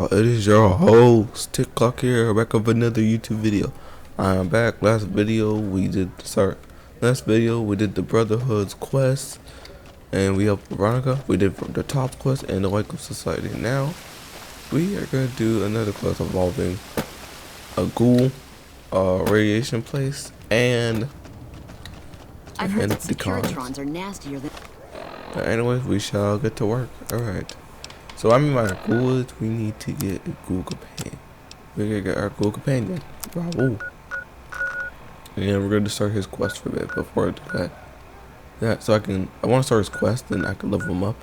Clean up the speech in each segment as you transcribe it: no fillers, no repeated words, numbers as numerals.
It is your host TikTok here, back with another YouTube video. I'm back. Last video we did the Brotherhood's quest, and we helped Veronica. We did the top quest and the Wake Up Society. Now we are gonna do another quest involving a ghoul, radiation place, and I've heard that the cons. are nastier than. But anyways, we shall get to work. Alright. So I mean by ghoul is we need to get a ghoul companion. We're gonna get our ghoul companion, Raul. And we're gonna start his quest for a bit before I do that. I wanna start his quest, then I can level him up.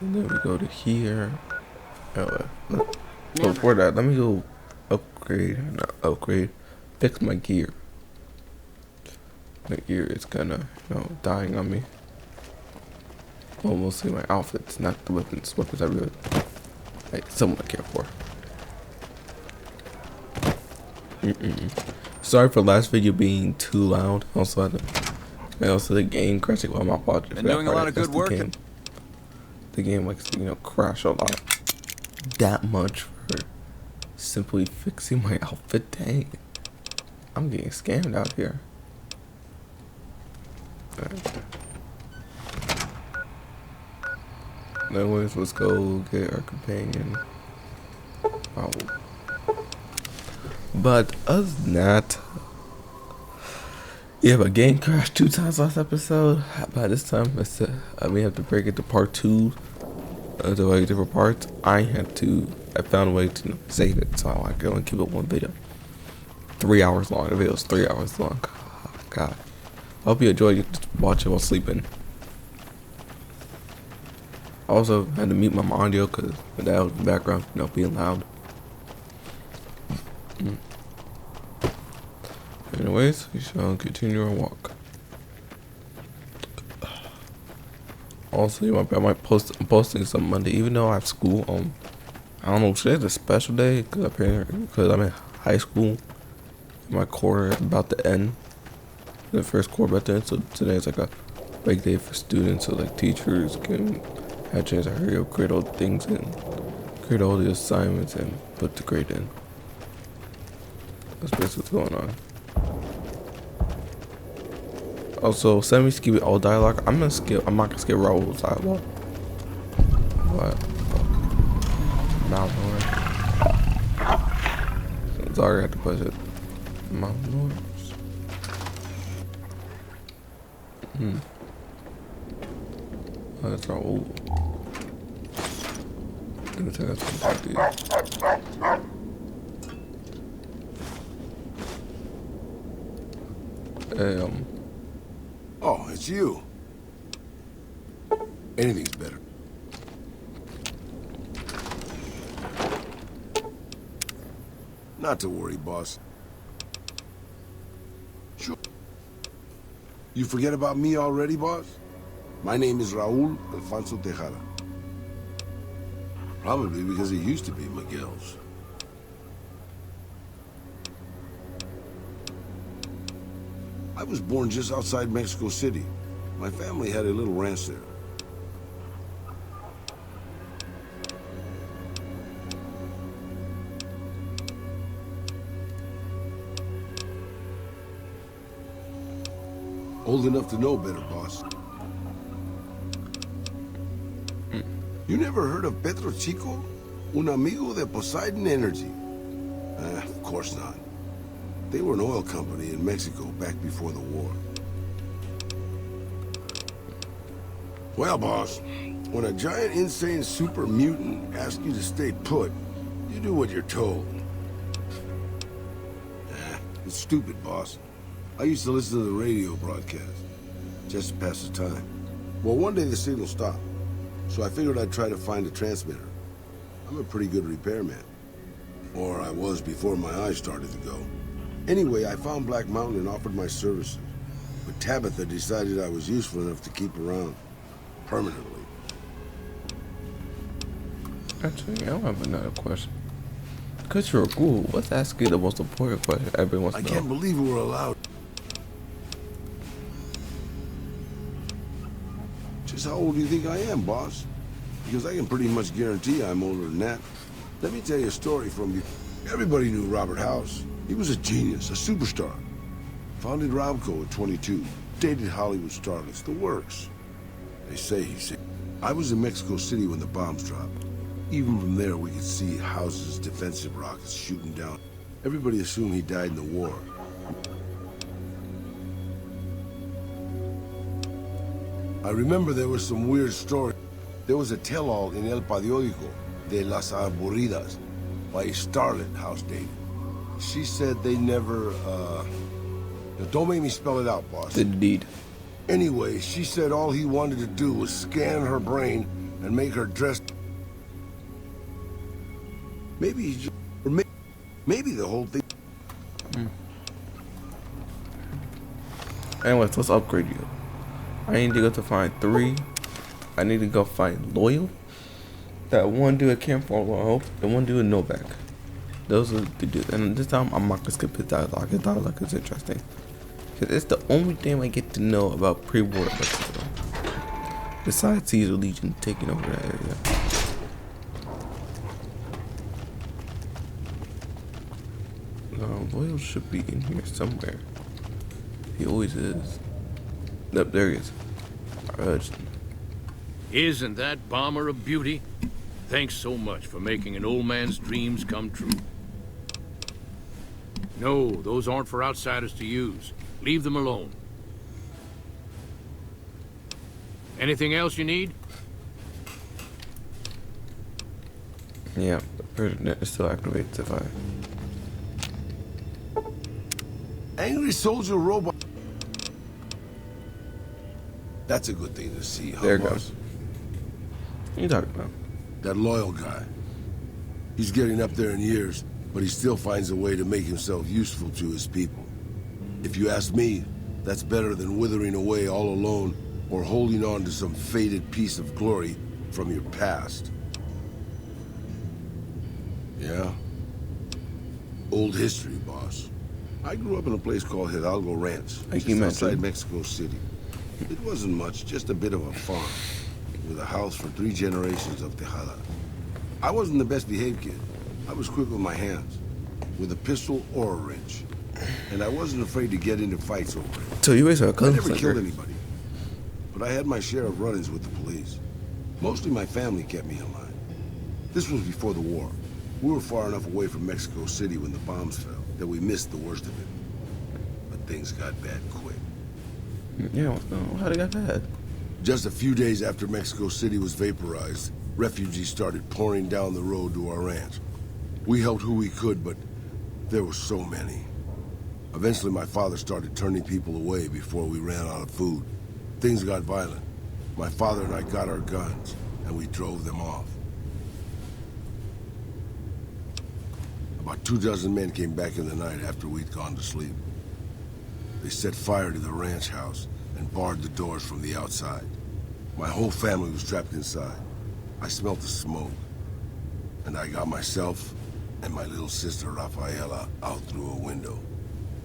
And then we go to here. So before that, let me go fix my gear. My gear is kinda, dying on me. Well, mostly my outfits, not the weapons. Weapons I really, somewhat care for. Sorry for last video being too loud. Also, the game crashing while my watching. Been doing a lot of good work. The game likes to, crash a lot. That much for simply fixing my outfit. Dang, I'm getting scammed out here. Anyways, let's go get our companion. But other than that, yeah, but game crashed 2 times last episode. By this time, we have to break it to part 2. To like different parts. I found a way to save it, so I can only keep it one video. 3 hours long. The video is 3 hours long. God, I hope you enjoyed it. Just watch it while sleeping. I also had to mute my audio because my dad was in the background, being loud. Anyways, we shall continue our walk. Also, I'm posting some Monday, even though I have school. I don't know, today's a special day because I'm in high school. My quarter is about to end. The first quarter about to end, so today's like a break day for students, so like teachers can have a chance to hurry up, create all the things and create all the assignments and put the grade in. That's basically what's going on. Also, send me skip all dialogue. I'm not gonna skip Raul's dialogue. What? Mount noise. Sorry, I had to push it. Mount noise. Oh, that's Raul. I'm gonna take that Hey, Oh, it's you. Anything's better. Not to worry, boss. Sure. You forget about me already, boss? My name is Raul Alfonso Tejada. Probably because it used to be Miguel's. I was born just outside Mexico City. My family had a little ranch there. Old enough to know better, boss. You never heard of Pedro Chico? Un amigo de Poseidon Energy? Of course not. They were an oil company in Mexico back before the war. Well, boss, when a giant, insane super mutant asks you to stay put, you do what you're told. It's stupid, boss. I used to listen to the radio broadcast, just to pass the time. Well, one day the signal stopped, so I figured I'd try to find a transmitter. I'm a pretty good repairman. Or I was before my eyes started to go. Anyway, I found Black Mountain and offered my services. But Tabitha decided I was useful enough to keep around. Permanently. Actually, I have another question. Because you're a ghoul, let's ask you the most important question everyone wants to know. I can't believe we're allowed. Just how old do you think I am, boss? because I can pretty much guarantee I'm older than that. Let me tell you a story from you. Everybody knew Robert House. He was a genius, a superstar. Founded Robco at 22. Dated Hollywood starlets, the works. They say he said. I was in Mexico City when the bombs dropped. Even from there, we could see House's defensive rockets shooting down. Everybody assumed he died in the war. I remember there was some weird story. There was a tell-all in El Periódico de las Aburridas by a starlet House dated. She said they never, don't make me spell it out, boss. Indeed. Anyway, she said all he wanted to do was scan her brain and make her dress. Maybe he just, or maybe the whole thing. Anyways, let's upgrade you. I need to go to find 3. I need to go find Loyal. That one dude at Camp for Hope. The one dude at Novak. Those are the dudes. And this time I'm not gonna skip his dialogue. His dialogue is interesting. Because it's the only thing I get to know about pre-war Mexico. Besides Caesar Legion taking over that area. Loyal should be in here somewhere. He always is. Yep, there he is. Isn't that bomber a beauty? Thanks so much for making an old man's dreams come true. No, those aren't for outsiders to use. Leave them alone. Anything else you need? Yeah, the president is still activated if I... Angry soldier robot. That's a good thing to see, huh, There it boss? goes. What are you talking about? That Loyal guy. He's getting up there in years, but he still finds a way to make himself useful to his people. If you ask me, that's better than withering away all alone or holding on to some faded piece of glory from your past. Yeah? Old history, boss. I grew up in a place called Hidalgo Ranch, Like you just outside mentioned. Mexico City. It wasn't much, just a bit of a farm, with a house for 3 generations of Tejada. I wasn't the best behaved kid. I was quick with my hands, with a pistol or a wrench. And I wasn't afraid to get into fights over it. So you guys are a I never gunslinger. killed anybody, but I had my share of run-ins with the police. Mostly my family kept me in line. This was before the war. We were far enough away from Mexico City when the bombs fell that we missed the worst of it. But things got bad quick. Yeah, how'd it get bad? Just a few days after Mexico City was vaporized, refugees started pouring down the road to our ranch. We helped who we could, but there were so many. Eventually, my father started turning people away before we ran out of food. Things got violent. My father and I got our guns, and we drove them off. About 24 men came back in the night after we'd gone to sleep. They set fire to the ranch house and barred the doors from the outside. My whole family was trapped inside. I smelt the smoke, and I got myself and my little sister Rafaela out through a window.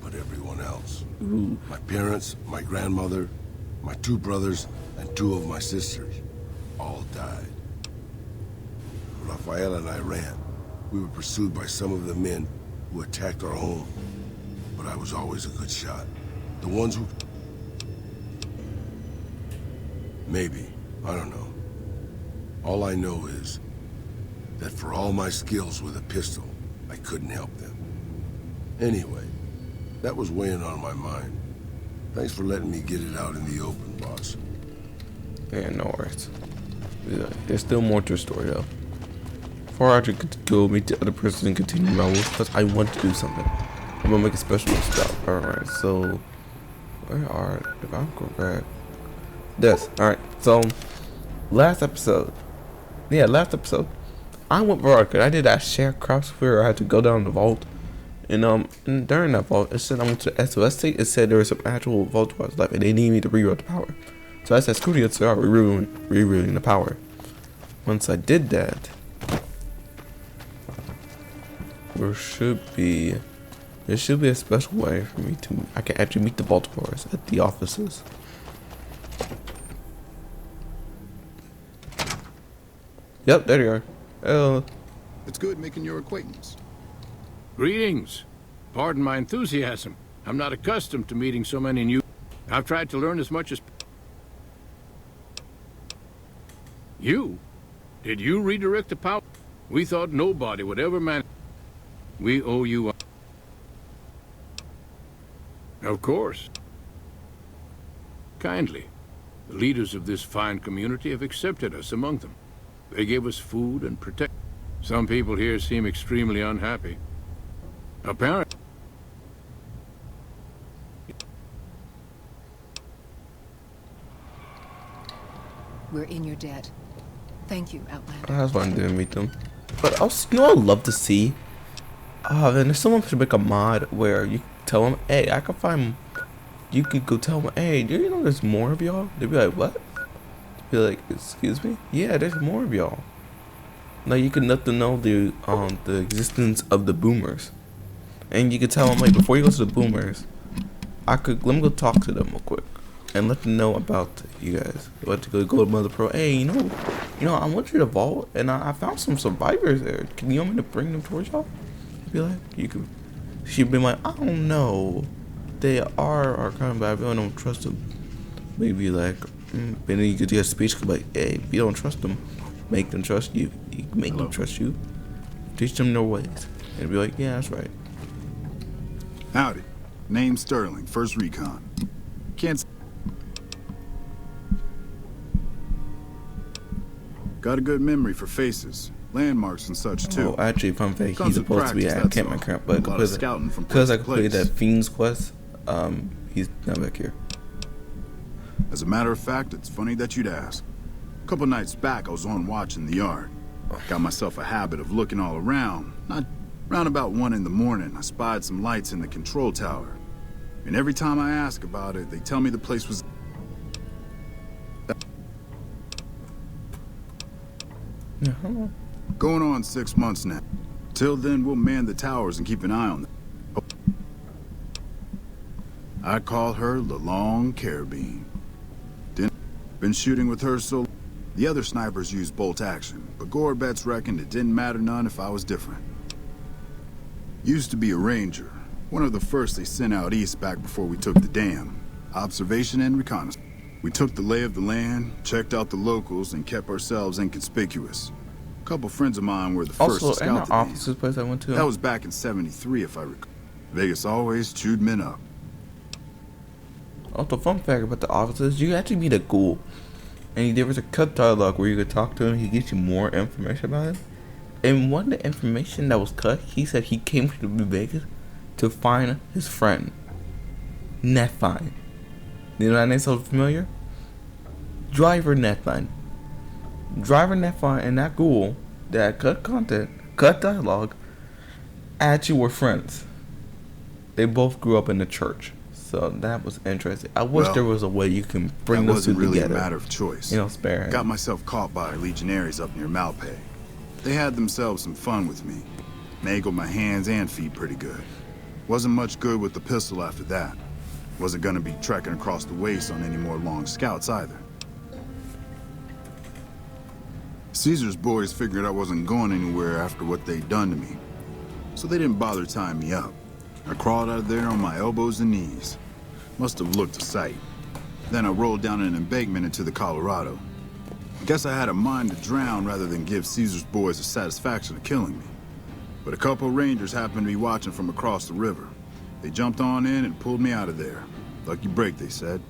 But everyone else, my parents, my grandmother, my 2 brothers, and 2 of my sisters, all died. Rafaela and I ran. We were pursued by some of the men who attacked our home, but I was always a good shot. The ones who... Maybe. I don't know. All I know is that for all my skills with a pistol, I couldn't help them. Anyway, that was weighing on my mind. Thanks for letting me get it out in the open, boss. Yeah, no worries. Yeah, there's still more to the story though. Before I could go meet the other person and continue Raul, because I want to do something. I'm gonna make a special stop. Alright, so where are, if I'm correct, this. Alright, so last episode, I went Veronica. I did that sharecraft where I had to go down the vault, and during that vault, it said I went to the SOS state. It said there was some actual vault was left, and they needed me to reroute the power. So I said, screw it, so I was rerouting the power. Once I did that, there should be a special way for me to, I can actually meet the Baltimore's at the offices. Yep, there you are. It's good making your acquaintance. Greetings. Pardon my enthusiasm. I'm not accustomed to meeting so many new... I've tried to learn as much as... You? Did you redirect the power? We thought nobody would ever manage... We owe you... Of course. Kindly. The leaders of this fine community have accepted us among them. They gave us food and protect. Some people here seem extremely unhappy. Apparently. We're in your debt. Thank you, Outlander. That's why I didn't meet them. But also, you know what I'd love to see? Then if someone should make a mod where you tell them, hey, I can find... You could go tell them, hey, do you know there's more of y'all? They'd be like, what? Be like, excuse me? Yeah, there's more of y'all. Like, you can let them know the existence of the boomers. And you could tell them, like, before you go to the boomers, let me go talk to them real quick. And let them know about you guys. Let to go to Mother Pro. Hey, you know, I went to the vault and I found some survivors there. Can you want me to bring them towards y'all? Be like, you could. She'd be like, I don't know. They are kind of bad. I really don't trust them. Maybe like, and then you could get a speech like, hey, if you don't trust them, make them trust you. You can make them trust you. Teach them their ways. And be like, yeah, that's right. Howdy. Name's Sterling, First Recon. Can't... Got a good memory for faces, landmarks and such too. Oh, actually, fun fact, Comes he's with supposed to be practice, at Camp that's Camp, all. but A lot of scouting from because I place to completed place. that Fiend's quest, he's not back here. As a matter of fact, it's funny that you'd ask. A couple nights back, I was on watch in the yard. Got myself a habit of looking all around. Around about 1 in the morning, I spied some lights in the control tower. And every time I ask about it, they tell me the place was... Yeah, hello. Going on 6 months now. Till then, we'll man the towers and keep an eye on them. Oh. I call her the Long Carabine. Been shooting with her so... The other snipers use bolt action, but Gorbets reckoned it didn't matter none if I was different. Used to be a ranger. One of the first they sent out east back before we took the dam. Observation and reconnaissance. We took the lay of the land, checked out the locals, and kept ourselves inconspicuous. A couple friends of mine were the first to Also, in scout the the dam. officer's place I went to, That was back in '73, if I recall. Vegas always chewed men up. also, fun fact about the officers, you actually meet a ghoul. And there was a cut dialogue where you could talk to him, he gives you more information about him. And one of the information that was cut, he said he came to Vegas to find his friend, Netfine. You know that name sounds familiar? Driver Netfine. Driver Netfine and that ghoul that cut content, cut dialogue, actually were friends. They both grew up in the church. So that was interesting. I wish there was a way you can bring That those two wasn't really together. a matter of choice. You know, spare. Got myself caught by legionaries up near Malpay. They had themselves some fun with me. Mangled my hands and feet pretty good. Wasn't much good with the pistol after that. Wasn't gonna be trekking across the waste on any more long scouts either. Caesar's boys figured I wasn't going anywhere after what they'd done to me. So they didn't bother tying me up. I crawled out of there on my elbows and knees. Must have looked a sight. Then I rolled down an embankment into the Colorado. Guess I had a mind to drown rather than give Caesar's boys the satisfaction of killing me. But a couple rangers happened to be watching from across the river. They jumped on in and pulled me out of there. Lucky break, they said.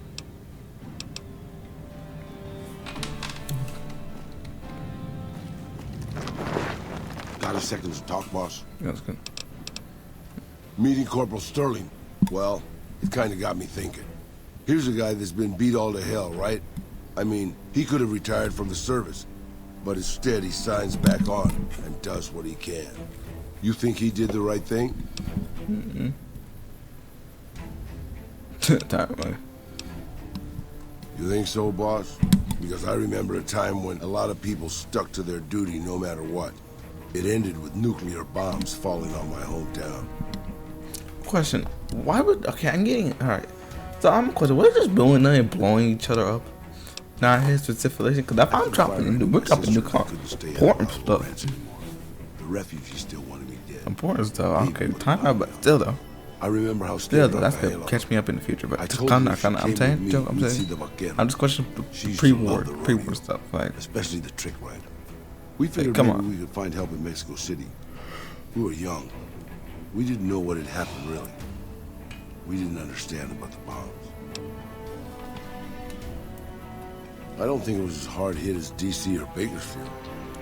Got a second to talk, boss? That's good. Meeting Corporal Sterling. Well, it kind of got me thinking. Here's a guy that's been beat all to hell, right? I mean, he could have retired from the service, but instead he signs back on and does what he can. You think he did the right thing? Time, man. You think so, boss? Because I remember a time when a lot of people stuck to their duty no matter what. It ended with nuclear bombs falling on my hometown. Question: why would? Okay, I'm getting all right. So I'm a question. What is this building and blowing each other up? Not his specification, because if I'm dropping new, we're dropping new important stuff. The refugee still wanted me dead. Important stuff. Okay, time out, but still though. I remember how Still scared though, that's Rafaela gonna catch me up in the future. But I just told kind her of, if she I'm came saying, with Joe, me, I'm we'd see saying, the vaquero. I'm just questioning She the used to love the pre-war rodeo, stuff. Like, especially the trick rider. We figured come maybe on. we could find help in Mexico City. We were young. We didn't know what had happened, really. We didn't understand about the bombs. I don't think it was as hard hit as D.C. or Bakersfield.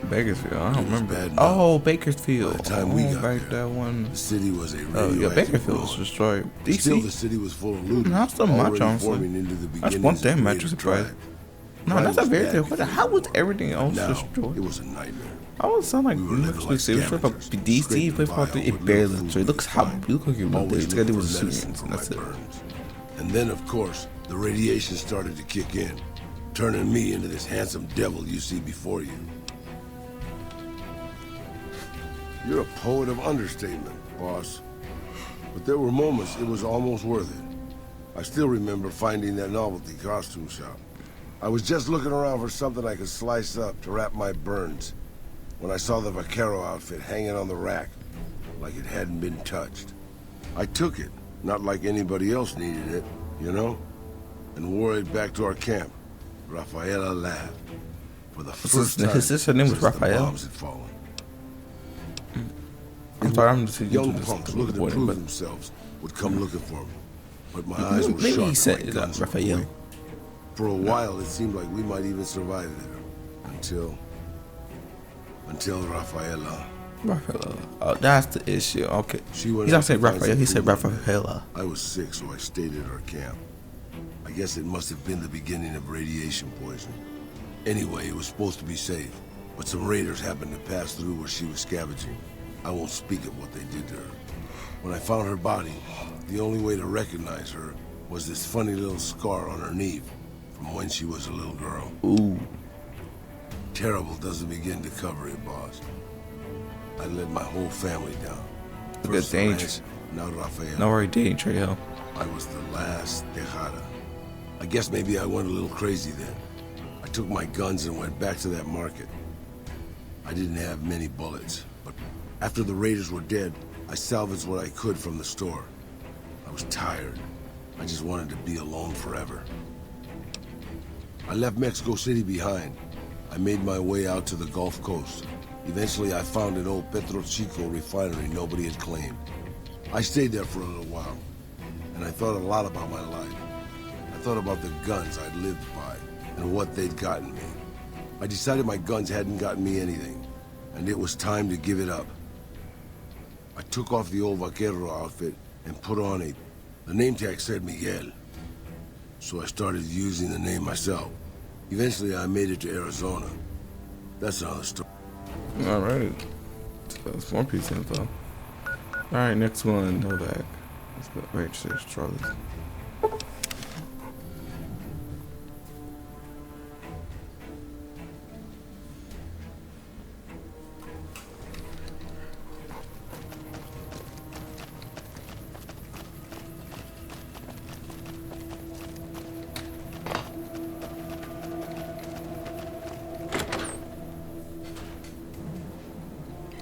Bakersfield, I don't remember. bad enough. Oh, Bakersfield. By the time we got right, there, that one. The city was a Oh, radioactive yeah, Bakersfield was ruin. destroyed. Still, DC. the city was full of looters, Not so much, already honestly. forming into the That's beginnings one of thing, the Mattress greater Tribe. tribe. No, Crime that's a was very bad thing. before How the was war. everything else Now, destroyed? it was a nightmare. I would sound like We were living like it was scavengers, about DC, scraping Play by 3, with it barely. little So it looks food how we could you look like you find. they Always together looking was for medicine shootings, for and that's my it. burns. And then, of course, the radiation started to kick in, turning me into this handsome devil you see before you. You're a poet of understatement, boss. But there were moments it was almost worth it. I still remember finding that novelty costume shop. I was just looking around for something I could slice up to wrap my burns when I saw the vaquero outfit hanging on the rack like it hadn't been touched. I took it, not like anybody else needed it, you know, and wore it back to our camp. Rafaela laughed. For the first time his sister name was since the Rafael? bombs had fallen. I'm sorry, I'm just Young just punks looking to avoiding, prove but themselves would come looking for me. But my eyes were maybe sharp he and said my it, guns were Rafael. quick. For a while, it seemed like we might even survive there. Until Rafaela. Rafaela. Oh, that's the issue. Okay. She went He's not out saying to find Rafael, he some said food on Rafaela. I was sick, so I stayed at our camp. I guess it must have been the beginning of radiation poisoning. Anyway, it was supposed to be safe, but some raiders happened to pass through where she was scavenging. I won't speak of what they did to her. When I found her body, the only way to recognize her was this funny little scar on her knee from when she was a little girl. Ooh. Terrible doesn't begin to cover it, boss. I let my whole family down. Look at danger. Lance, now Rafael. No worry, dating trail. I was the last Tejada. I guess maybe I went a little crazy then. I took my guns and went back to that market. I didn't have many bullets, but after the raiders were dead, I salvaged what I could from the store. I was tired. I just wanted to be alone forever. I left Mexico City behind. I made my way out to the Gulf Coast. Eventually, I found an old Petro Chico refinery nobody had claimed. I stayed there for a little while, and I thought a lot about my life. I thought about the guns I'd lived by and what they'd gotten me. I decided my guns hadn't gotten me anything, and it was time to give it up. I took off the old vaquero outfit and put on the name tag said Miguel, so I started using the name myself. Eventually, I made it to Arizona. That's another story. All right. That's one piece of info. All right, next one. No back. Let's go right to Charlie.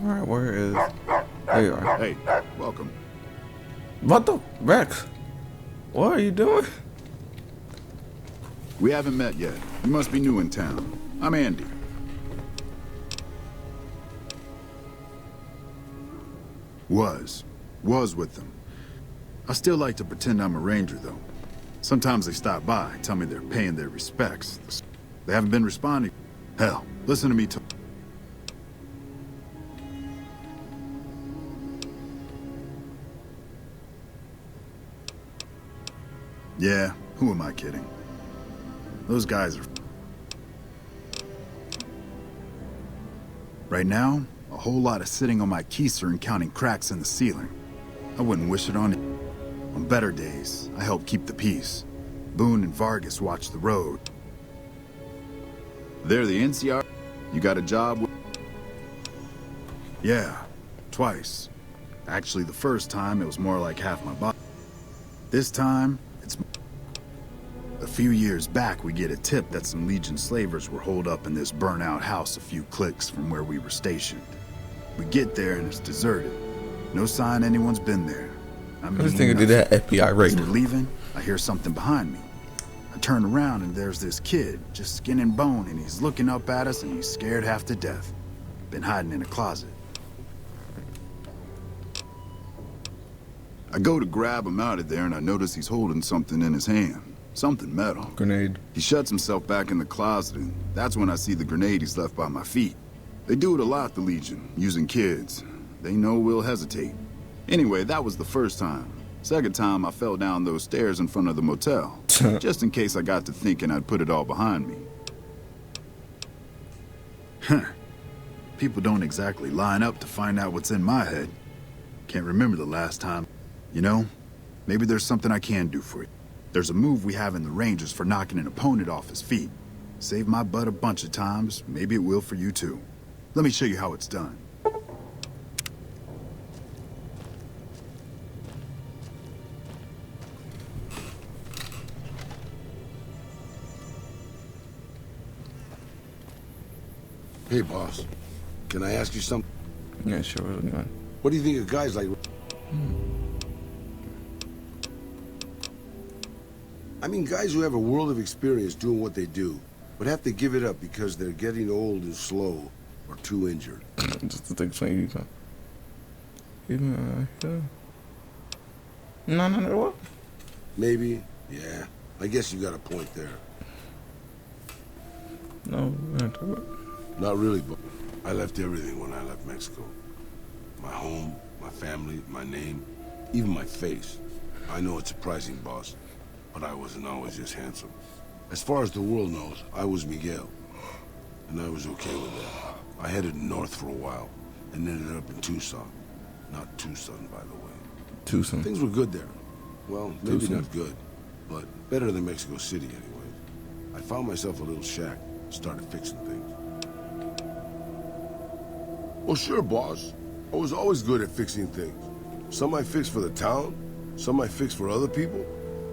All right, where is? There you are. Hey, welcome. What the Rex? What are you doing? We haven't met yet. You must be new in town. I'm Andy. Was with them. I still like to pretend I'm a ranger, though. Sometimes they stop by, tell me they're paying their respects. They haven't been responding. Hell, listen to me talk. Yeah, who am I kidding? Those guys are... Right now, a whole lot of sitting on my keister and counting cracks in the ceiling. I wouldn't wish it on... On better days, I help keep the peace. Boone and Vargas watch the road. They're the NCR. You got a job with... Yeah, twice. Actually, the first time, it was more like half my body. This time, it's... The few years back, we get a tip that some Legion slavers were holed up in this burnt-out house a few clicks from where we were stationed. We get there and it's deserted. No sign anyone's been there. I mean, this nigga did that FBI raid. As we're leaving, I hear something behind me. I turn around and there's this kid, just skin and bone, and he's looking up at us and he's scared half to death. Been hiding in a closet. I go to grab him out of there and I notice he's holding something in his hand. Something metal. Grenade. He shuts himself back in the closet and that's when I see the grenade he's left by my feet. They do it a lot, the Legion, using kids. They know we'll hesitate. Anyway, that was the first time. Second time, I fell down those stairs in front of the motel. Just in case I got to thinking I'd put it all behind me. Huh. People don't exactly line up to find out what's in my head. Can't remember the last time. You know, maybe there's something I can do for you. There's a move we have in the Rangers for knocking an opponent off his feet. Saved my butt a bunch of times. Maybe it will for you too. Let me show you how it's done. Hey, boss. Can I ask you something? Yeah, sure. What's going on? What do you think of guys like... I mean, guys who have a world of experience doing what they do, but have to give it up because they're getting old and slow or too injured. Just to explain you. No, what? Maybe, yeah. I guess you got a point there. No, we're not talking about. Not really, but I left everything when I left Mexico. My home, my family, my name, even my face. I know it's surprising, boss, but I wasn't always just handsome. As far as the world knows, I was Miguel, and I was okay with that. I headed north for a while, and ended up in Tucson. Not Tucson, by the way. Tucson. Things were good there. Well, maybe Tucson. not good, but better than Mexico City anyway. I found myself a little shack, started fixing things. Well, sure, boss. I was always good at fixing things. Some I fixed for the town, some I fixed for other people,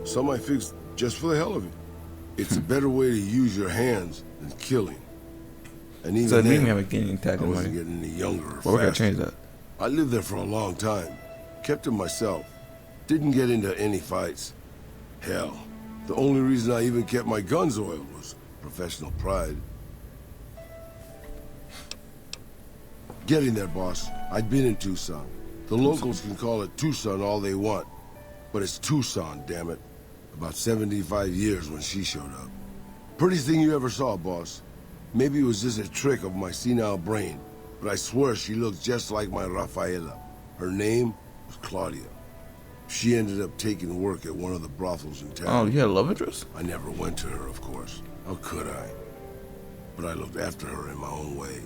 some I fixed just for the hell of it. It's a better way to use your hands than killing. And even So that then, mean have a getting tag I in wasn't money. getting any younger or Well, we gotta faster. change that. I lived there for a long time. Kept to myself. Didn't get into any fights. Hell, the only reason I even kept my guns oiled was professional pride. Getting there, boss. I'd been in Tucson. The locals can call it Tucson all they want, but it's Tucson, damn it. About 75 years when she showed up. Prettiest thing you ever saw, boss. Maybe it was just a trick of my senile brain, but I swear she looked just like my Rafaela. Her name was Claudia. She ended up taking work at one of the brothels in town. Oh, you had a love interest? I never went to her, of course. How could I? But I looked after her in my own way.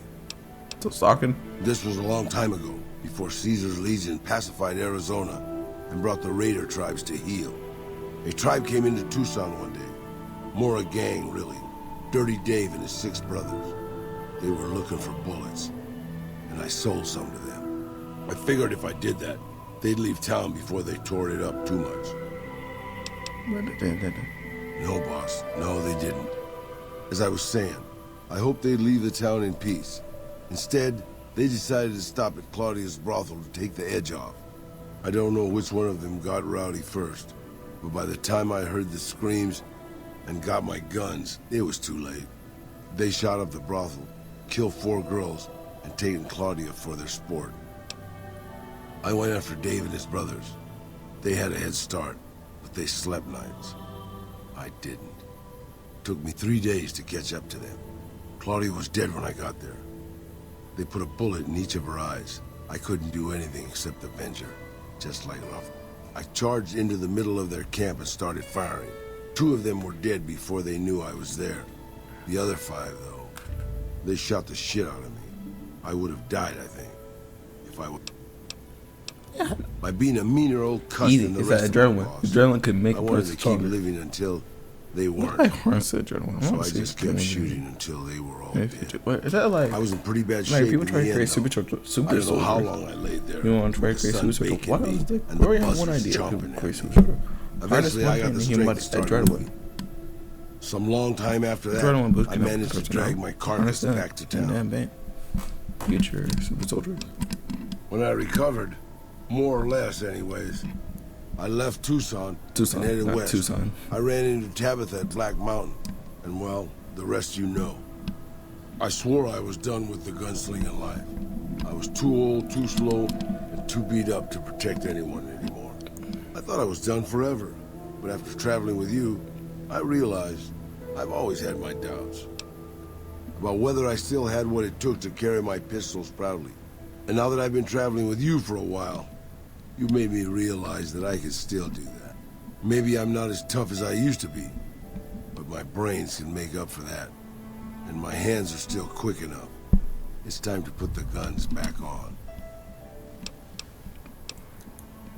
So stalking? This was a long time ago, before Caesar's Legion pacified Arizona and brought the raider tribes to heel. A tribe came into Tucson one day. More a gang, really. Dirty Dave and his 6 brothers. They were looking for bullets, and I sold some to them. I figured if I did that, they'd leave town before they tore it up too much. No, boss. No, they didn't. As I was saying, I hoped they'd leave the town in peace. Instead, they decided to stop at Claudia's brothel to take the edge off. I don't know which one of them got rowdy first, but by the time I heard the screams and got my guns, it was too late. They shot up the brothel, killed 4 girls, and taken Claudia for their sport. I went after Dave and his brothers. They had a head start, but they slept nights. I didn't. Took me 3 days to catch up to them. Claudia was dead when I got there. They put a bullet in each of her eyes. I couldn't do anything except avenge her, just like Raul. I charged into the middle of their camp and started firing. 2 of them were dead before they knew I was there. The other 5, though, they shot the shit out of me. I would have died, I think, if I would. By being a meaner old cuss Easy. than the It's rest that of my adrenaline. boss. Adrenaline could make I a wanted to person keep stronger. living until they weren't. I want to adrenaline. So I just kept shooting until they were all dead. Wait, is that like? I was in pretty bad Like shape people in try the to end, create though. super I don't know how soldier. long I laid there. You want to try to with create the sun super soldier? baking Why me, was and the the we have bus one was idea to chomping at create me. super soldier? Eventually, I got the strength to start adrenaline. moving. Some long time after that, I managed to drag my carcass back to town. Get your super soldier. When I recovered, more or less anyways, I left Tucson and headed west. Tucson. I ran into Tabitha at Black Mountain, and well, the rest you know. I swore I was done with the gunslinging life. I was too old, too slow, and too beat up to protect anyone anymore. I thought I was done forever, but after traveling with you, I realized I've always had my doubts about whether I still had what it took to carry my pistols proudly. And now that I've been traveling with you for a while, you made me realize that I could still do that. Maybe I'm not as tough as I used to be, but my brains can make up for that. And my hands are still quick enough. It's time to put the guns back on.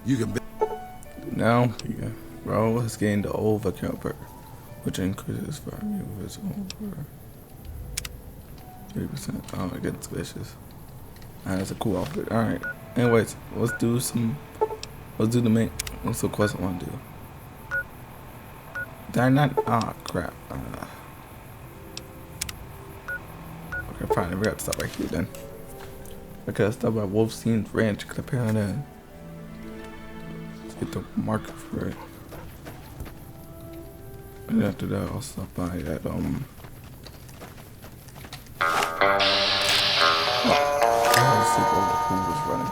You can Now, yeah, Raul has gained the overkill perk, which increases for movers over 3%. Oh, it gets vicious. That's a cool outfit. Alright. Anyways, let's do the main. What's the quest I want to do? Did I not? Ah, crap. Okay, fine. We got to stop right here then. Okay, let's stop at Wolfstein's Ranch because apparently let's get the marker for it. And after that, I'll stop by at let's see who was running.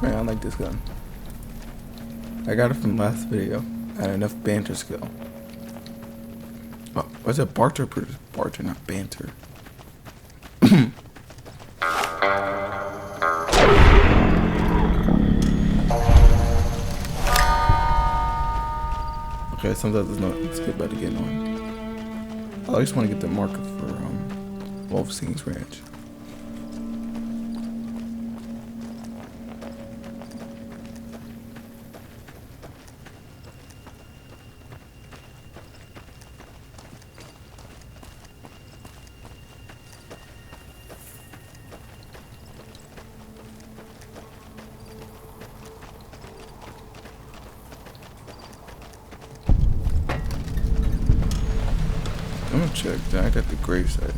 Man, I like this gun. I got it from last video. I had enough banter skill. Oh, what's it? Barter? Barter, not banter. Okay, sometimes it's not. It's good about to get on. I just want to get the marker for Wolfstein's Ranch. I'm gonna check that I got the gravesite.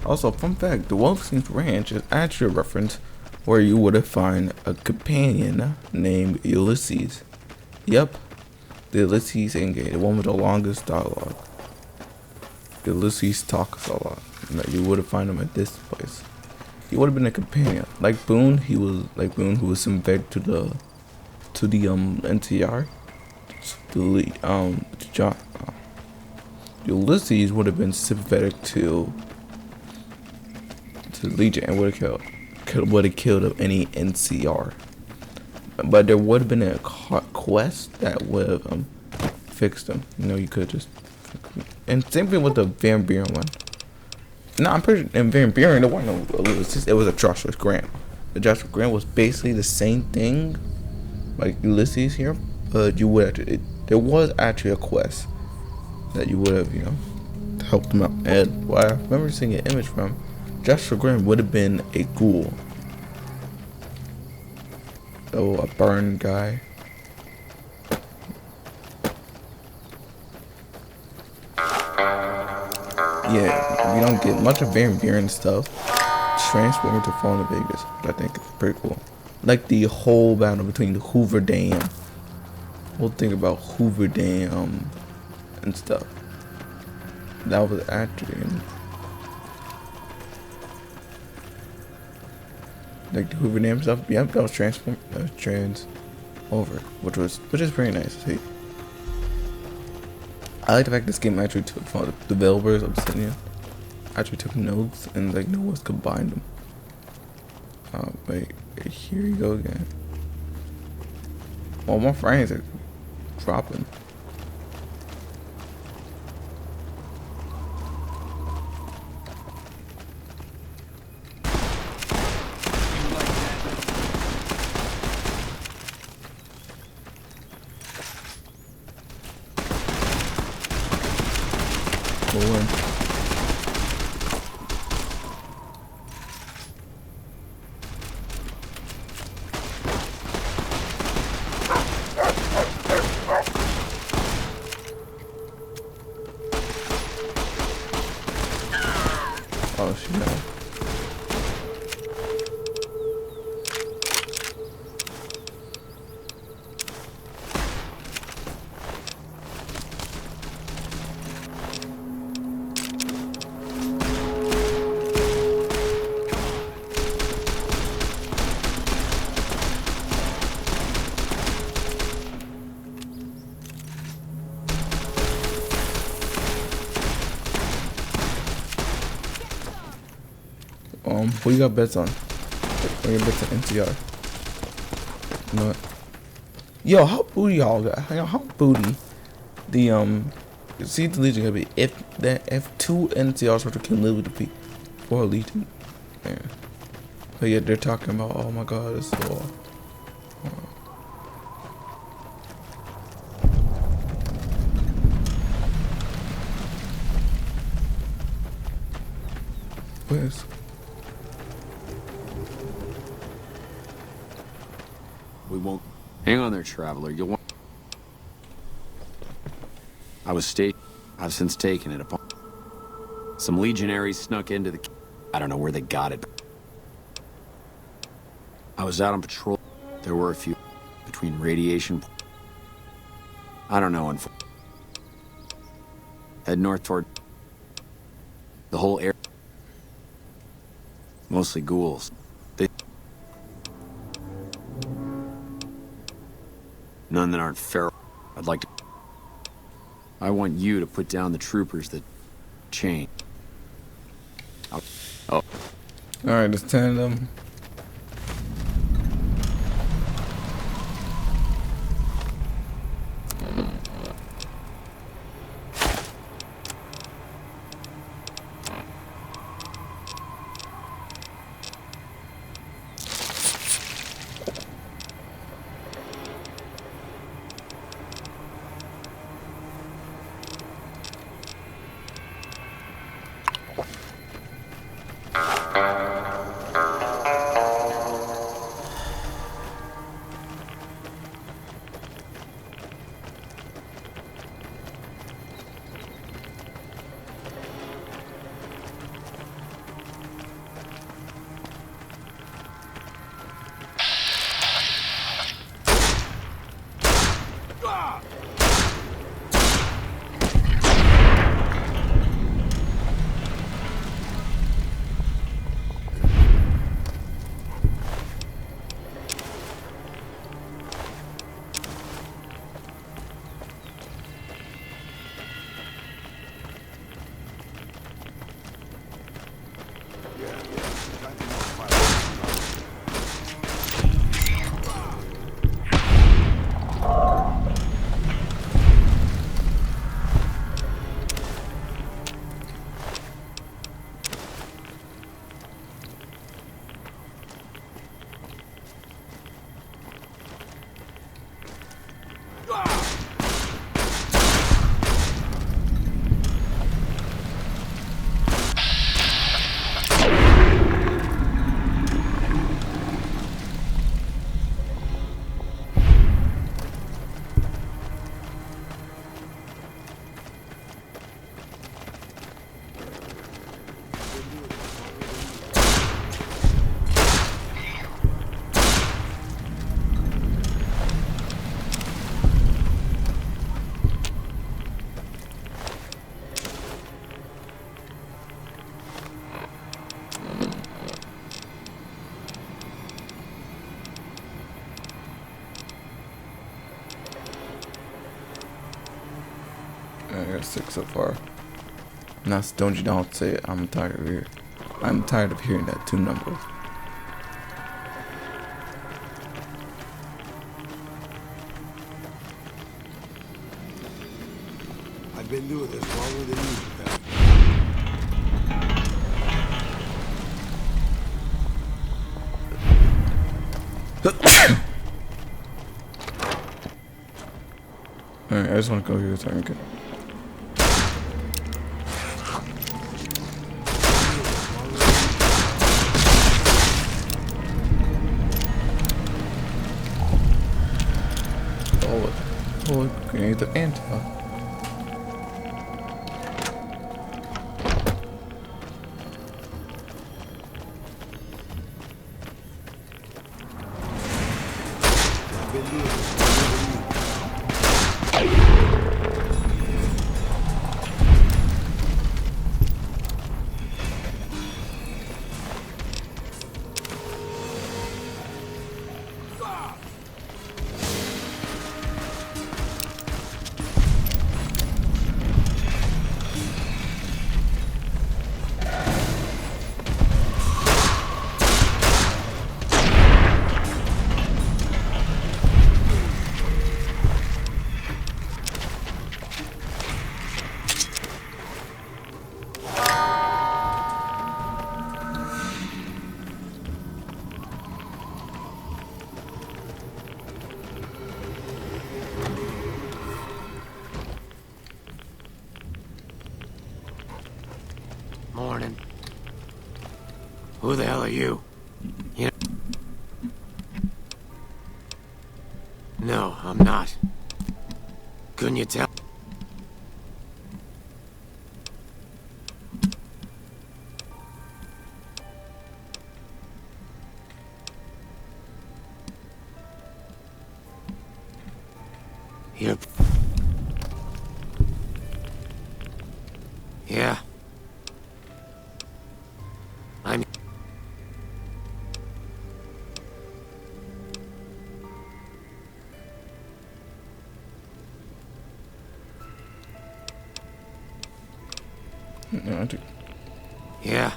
Also, fun fact, the Wolfstein's Ranch is actually a reference where you would have found a companion named Ulysses. Yep, the Ulysses Engage, the one with the longest dialogue. The Ulysses talks a lot. You would have found him at this place. He would have been a companion. Like Boone, who was sympathetic to the NTR. Ulysses would have been sympathetic to Legion and would have killed any NCR. But there would have been a quest that would have fixed him. You know, you could just. And same thing with the Van Buren one. No, I'm pretty sure in Van Buren there wasn't no Ulysses. It was a Joshua Grant. The Joshua Grant was basically the same thing, like Ulysses here, but you would actually, there was actually a quest that you would have, you know, helped him out. And what I remember seeing an image from, Joshua Graham would have been a ghoul. Oh, a burned guy. Yeah, we don't get much of Van Buren stuff. Transforming to Fallen Vegas, which I think is pretty cool. Like the whole battle between the Hoover Dam. Whole thing about Hoover Dam and stuff. That was actually like the Hoover Dam stuff. Yep, that was trans over, which is pretty nice to see. I like the fact this game actually took from the developers of Obsidian. Actually took notes and like know what's combined them. Wait, Here you go again. Well, my frames are dropping. Boy. Oh, she knows. Who you got bets on? What you got bets on NCR? You know what? Yo, how booty y'all got? How booty the see the Legion gonna be if 2 NCRs were to kill live with the P for Legion. Yeah. But yeah, they're talking about, oh my god, it's so where's We won't. Hang on there, traveler. You'll want. I've since taken it upon. Some legionaries snuck into the. I don't know where they got it. I was out on patrol. There were a few between radiation. I don't know. Head north toward the whole area. Mostly ghouls. None that aren't feral. I'd like to. I want you to put down the troopers that chain. Oh. alright, there's 10 of them. I got 6 so far. Now, don't you don't say it. I'm tired of hearing that 2 number. been doing this longer than you have. Alright, I just want to go here so I can get. Oh, grenade the anti. Morning. Who the hell are you? You No, I'm not. Couldn't you tell? Here. Yeah. I'm... No, I do. Yeah.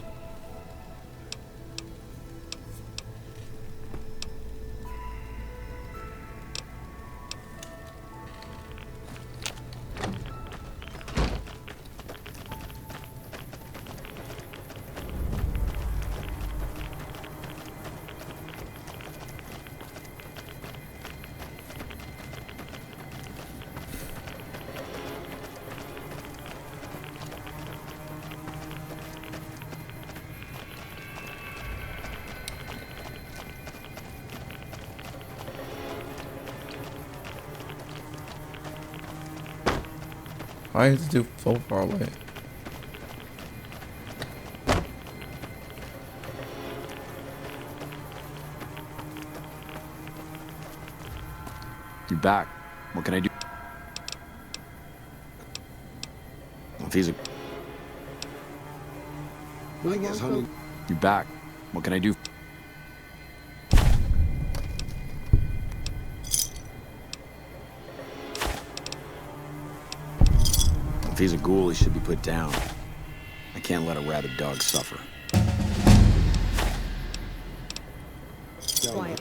I have to do so far away. You're back. What can I do? If he's a... I guess hunting. You're back. What can I do? If he's a ghoul, he should be put down. I can't let a rabid dog suffer. Quiet.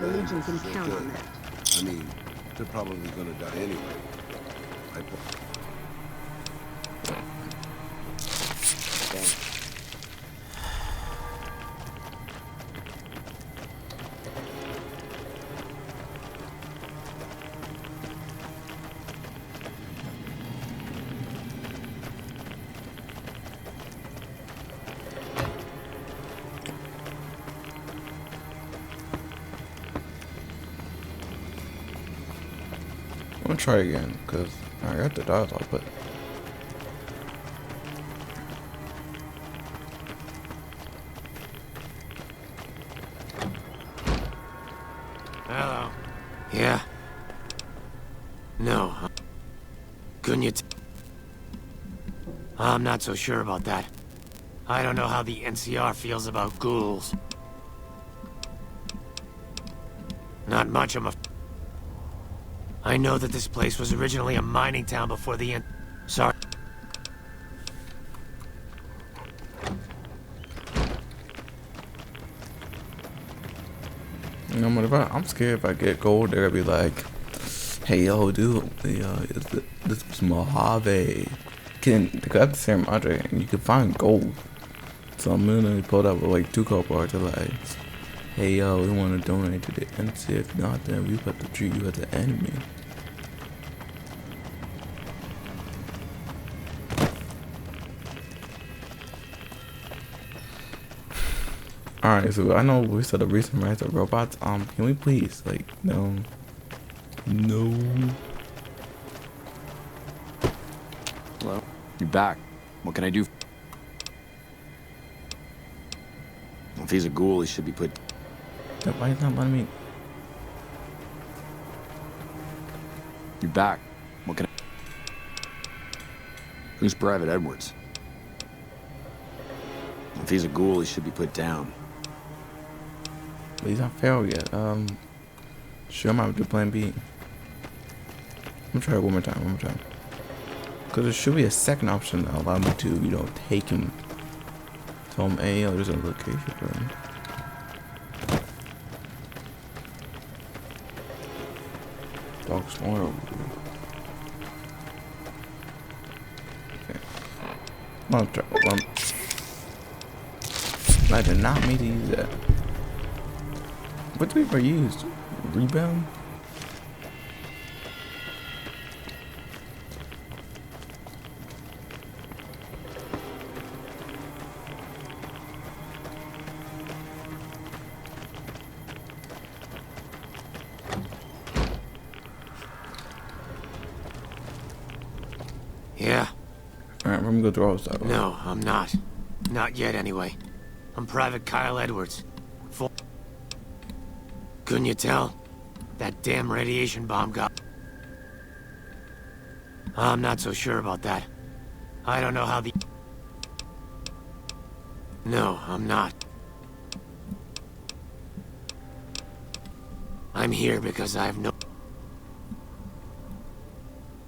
The Legion can count on that. I mean, they're probably gonna die anyway. I'm gonna try again, because I got the dialogue, but Hello. Yeah. No. Couldn't you... I'm not so sure about that. I don't know how the NCR feels about ghouls. Not much, I know that this place was originally a mining town before the Sorry. You know what? I'm scared if I get gold, they're gonna be like, "Hey, yo, dude, this was Mojave. They got the same project, and you can find gold." So I'm gonna pull up with like 2 gold bars. They're like, "Hey, yo, we want to donate to the NC. If not, then we have to treat you as an enemy." Alright, so I know we said the recent rise of robots. Can we please, like, no. Hello? You back? What can I do? If he's a ghoul, he should be put... Why is not letting me? You back? What can I... Who's Private Edwards? If he's a ghoul, he should be put down. But he's not feral yet. Sure, I might do plan B. I'm gonna try it one more time. Cause there should be a second option that allow me to, you know, take him. So I'm there's a location for him. Dog's more over here. Okay. I'll try one. I did not mean to use that. What do we ever use? Rebound? Yeah. Alright, let me go through all this stuff. No, I'm not. Not yet, anyway. I'm Private Kyle Edwards. Couldn't you tell? That damn radiation bomb got... I'm not so sure about that. I don't know how the... No, I'm not. I'm here because I have no...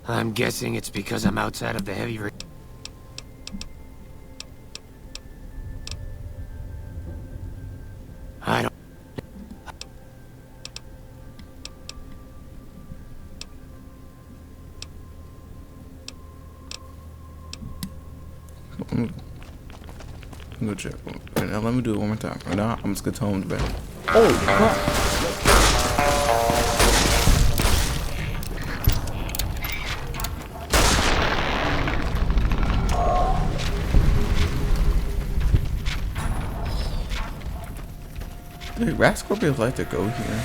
I'm guessing it's because I'm outside of the heavy... I don't... I'm gonna check. Right now, let me do it one more time. Right now, I'm just gonna tell him to bed. Oh, crap. Dude, rat scorpions like to go here.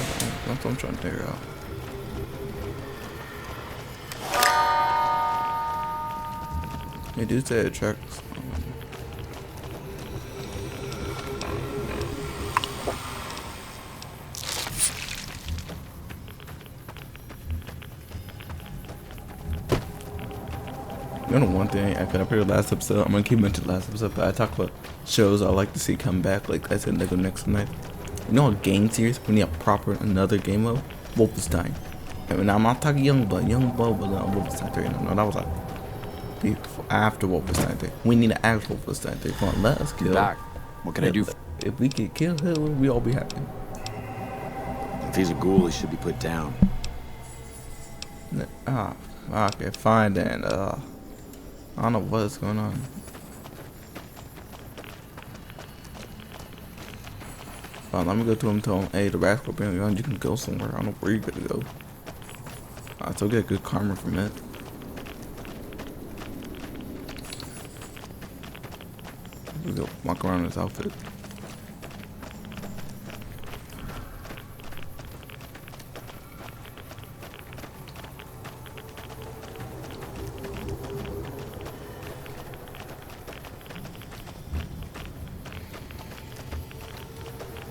That's what I'm trying to figure out. They do say it tracks. You know one thing I could have heard last episode. I'm gonna keep mentioning last episode, but I talk about shows I like to see come back. Like I said, they go next night. You know, a game series we need a proper another game mode. Wolfenstein. I mean, I'm not talking Youngblood. Youngblood was on Wolfenstein 3. No, that was like after Wolfenstein 3. We need an actual Wolfenstein 3. Come on, let us kill. Back. What can I do? If we could kill Hitler, we all be happy. If he's a ghoul, he should be put down. Okay, fine then. I don't know what's going on. Let me go to him and tell him, hey, the rascal being young, you can go somewhere. I don't know where you're gonna go. I still get good karma from it. We go walk around in this outfit.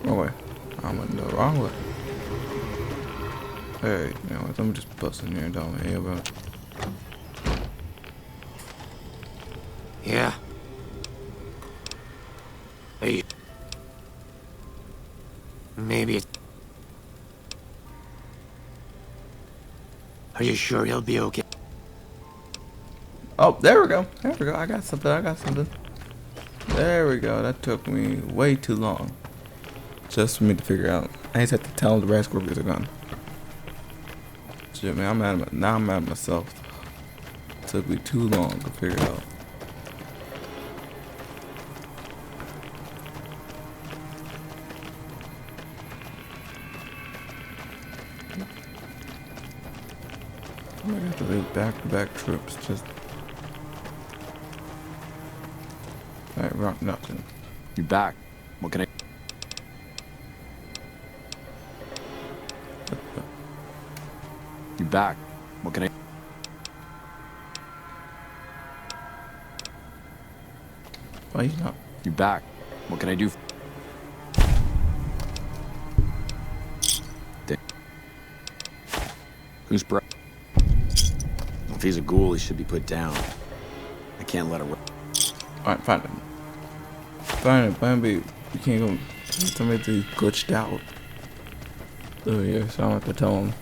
Wrong way. I'm in the wrong way. Hey, you know what? Let me just bust in here and down here, bro. Yeah. Hey. Maybe it's... Are you sure he'll be okay? Oh, there we go. There we go. I got something. I got something. There we go. That took me way too long. Just for me to figure out. I just had to tell him the red scorpions are gone. Shit, man. Now I'm mad at myself. It took me too long to figure it out. I have to do back-to-back trips. Just. Alright, rock nothing. You back? What can I... You back? What can I... Why you not? You back? What can I do? Who's bro? If he's a ghoul, he should be put down. I can't let him... Alright, fine. Fine, Plan B. You can't go. Somebody glitched out. Oh yeah, so I don't have to tell him.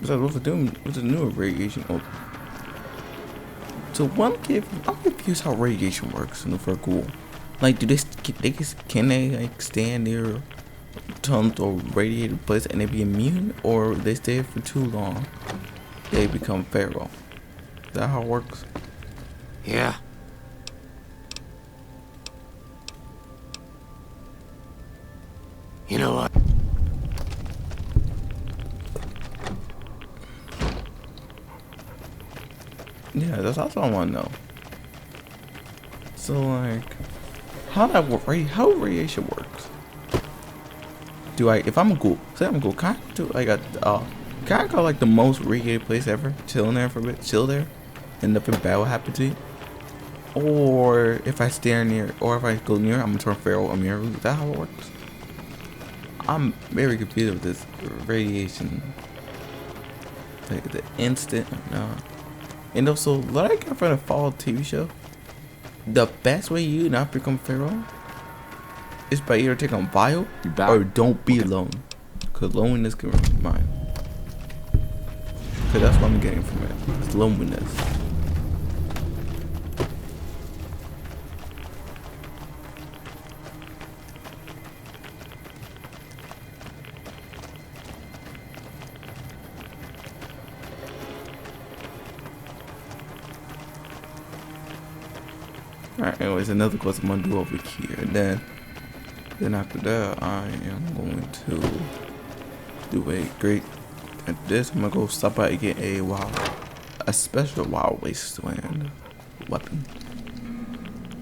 Besides, what's the new radiation? Oh. So I'm confused how radiation works for a ghoul. Like, can they like stand near tons of radiated place and they be immune, or they stay for too long, they become feral? Is that how it works? Yeah. You know what? Yeah, that's also what I want to know. So like, how radiation works? If I'm a ghoul, say I'm a ghoul, can I do like can I go like the most radiated place ever, chill in there for a bit, chill there, and nothing bad will happen to you? Or if I stare near, or if I go near, I'm gonna turn feral immune. Is that how it works? I'm very confused with this radiation. Like the instant, no. And also, like from the fall TV show, the best way you not become feral is by either taking vial or don't be alone. Cause loneliness can ruin mine. Cause that's what I'm getting from it. It's loneliness. Alright, anyways, another quest I'm gonna do over here. And then after that, I am going to do a great. At this, I'm gonna go stop by and get a special wild wasteland weapon.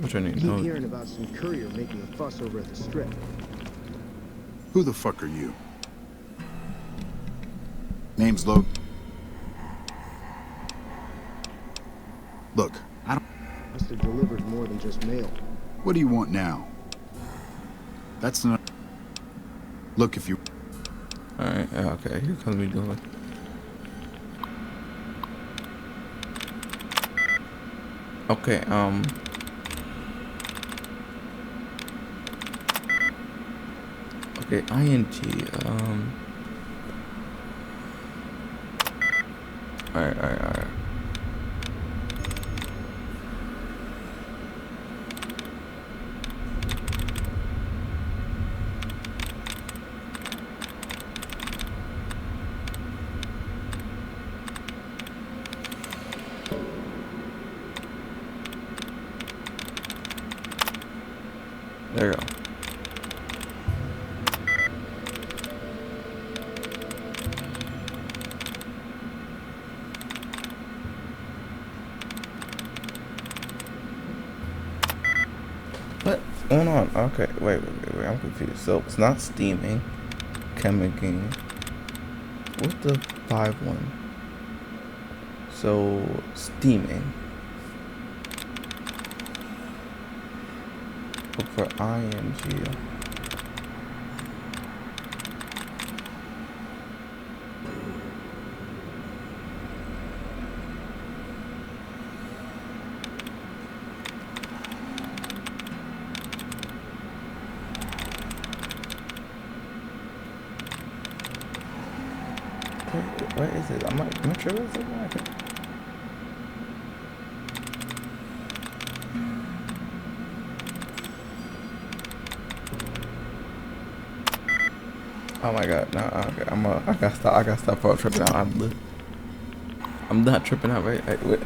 Which I need to know. Keep hearing about some courier making a fuss over at the strip. Who the fuck are you? Name's Logan. Look, I don't... Must have delivered more than just mail. What do you want now? That's not... Look, if you... Alright, okay, here comes me doing. Okay, okay, ing, alright. There you go. What's going on? Okay, wait, I'm confused. So it's not steaming, chemicking. What's the 5-1? So steaming. Look for ing. What is it? I'm not sure what's it. Oh my god, no, okay, I gotta stop road tripping out. I'm not tripping out, right? Wait,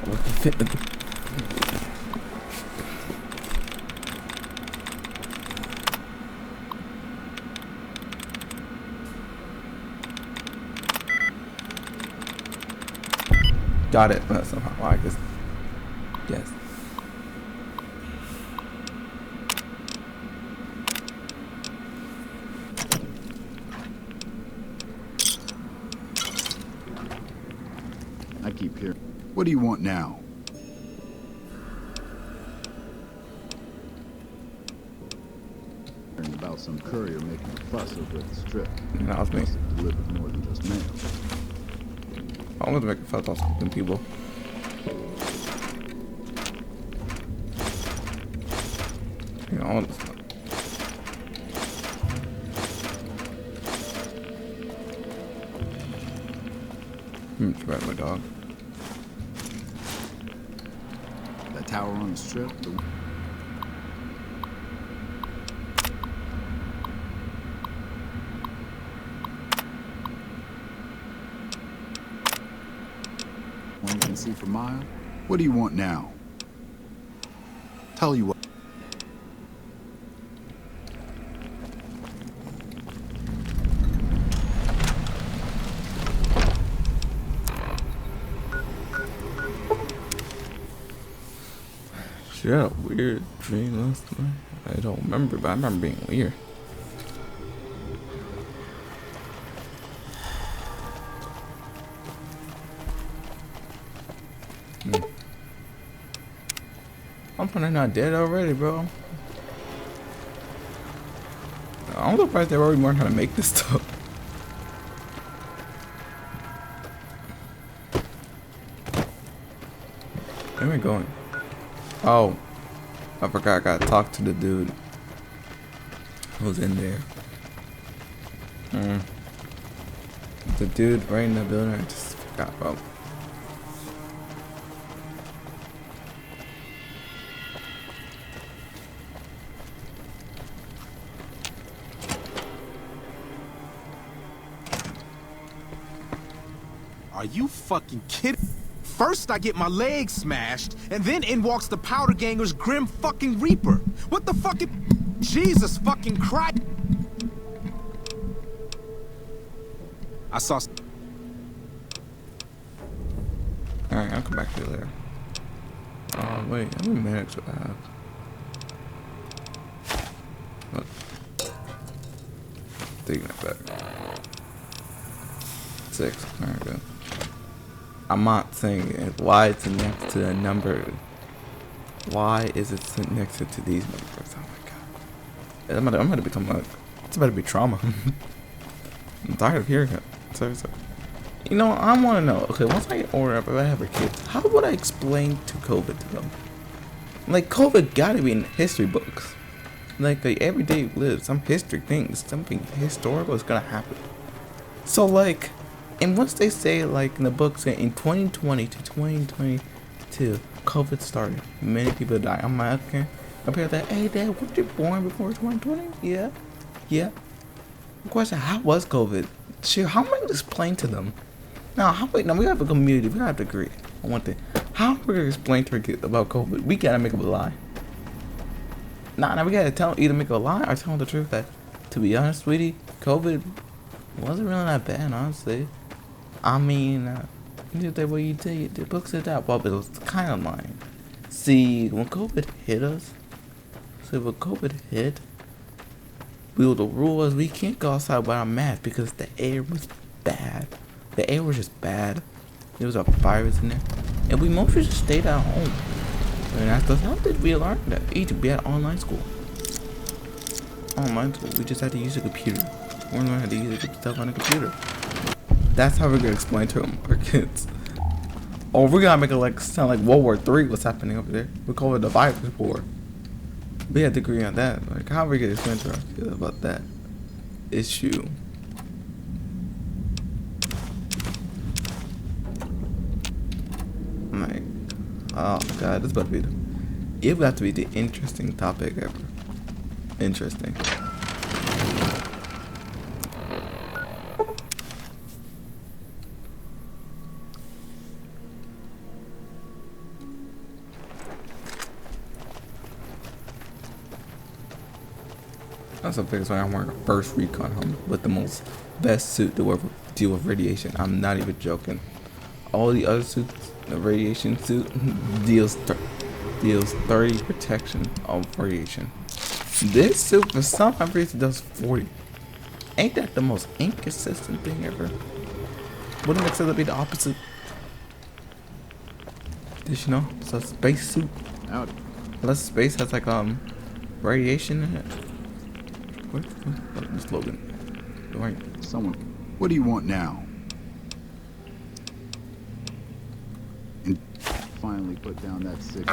got it, but somehow, well, I guess, yes. I keep hearing. What do you want now? Hearing about some courier making a fuss over at the strip. And that was me. Must have delivered more than just mail. I was making fuss off some people. You know, all this stuff. Grab my dog. That tower on the strip. The one you can see for miles. What do you want now? Tell you what. She had a weird dream last night. I don't remember, but I remember being weird. I'm probably not dead already, bro. I'm surprised they already learned how to make this stuff. Where am I going? Oh, I forgot I gotta talk to the dude who's in there. The dude right in the building, I just forgot about. Are you fucking kidding? First I get my leg smashed, and then in walks the powder ganger's grim fucking reaper. What the fucking... Jesus fucking Christ. I saw... Alright, I'll come back to you later. Oh, wait, how many minutes do I have? Look. Taking it back. 6, alright, good. I'm not saying it. Why it's next to a number. Why is it next to these numbers? Oh my god. I'm gonna become like, it's about to be trauma. I'm tired of hearing it. Seriously. You know, I want to know. Okay, once I get older, if I have a kid, how would I explain to COVID to them? Like, COVID gotta be in history books. Like everyday live, some history things, something historical is gonna happen. So like, and once they say like in the book, say in 2020 to 2022, COVID started, many people died. I'm like, okay. Compare that, hey dad, were you born before 2020? Yeah. Yeah. Question, how was COVID? Sure, how am I gonna explain to them? Now we have a community, we have to agree on one thing. How are we gonna explain to our kids about COVID? We gotta make up a lie. Now we gotta tell, either make a lie or tell them the truth that, to be honest, sweetie, COVID wasn't really that bad, honestly. I mean, the way you tell you, the book said that, but it was kind of lying. See, when COVID hit us, the rule was we can't go outside without a mask because the air was bad. The air was just bad. There was a virus in there, and we mostly just stayed at home. And that's how did we learn that? Egypt, we had online school. Online school, we just had to use a computer. We learned how to use stuff on a computer. That's how we're gonna explain to them, our kids. Or we're gonna make it like sound like World War III was happening over there. We call it the virus war. We had to agree on that. Like, how are we gonna explain to our kids about that issue? Oh god, this about to be it about to be the interesting topic ever. Interesting. That's the biggest why I'm wearing a first recon helmet with the most best suit to ever deal with radiation. I'm not even joking. All the other suits, the radiation suit deals 30 protection of radiation. This suit for some reason does 40. Ain't that the most inconsistent thing ever? Wouldn't it be the opposite? Did you know? It's a space suit. Howdy. Unless space has like radiation in it. What's the slogan? Right. Someone. What do you want now? And finally put down that sick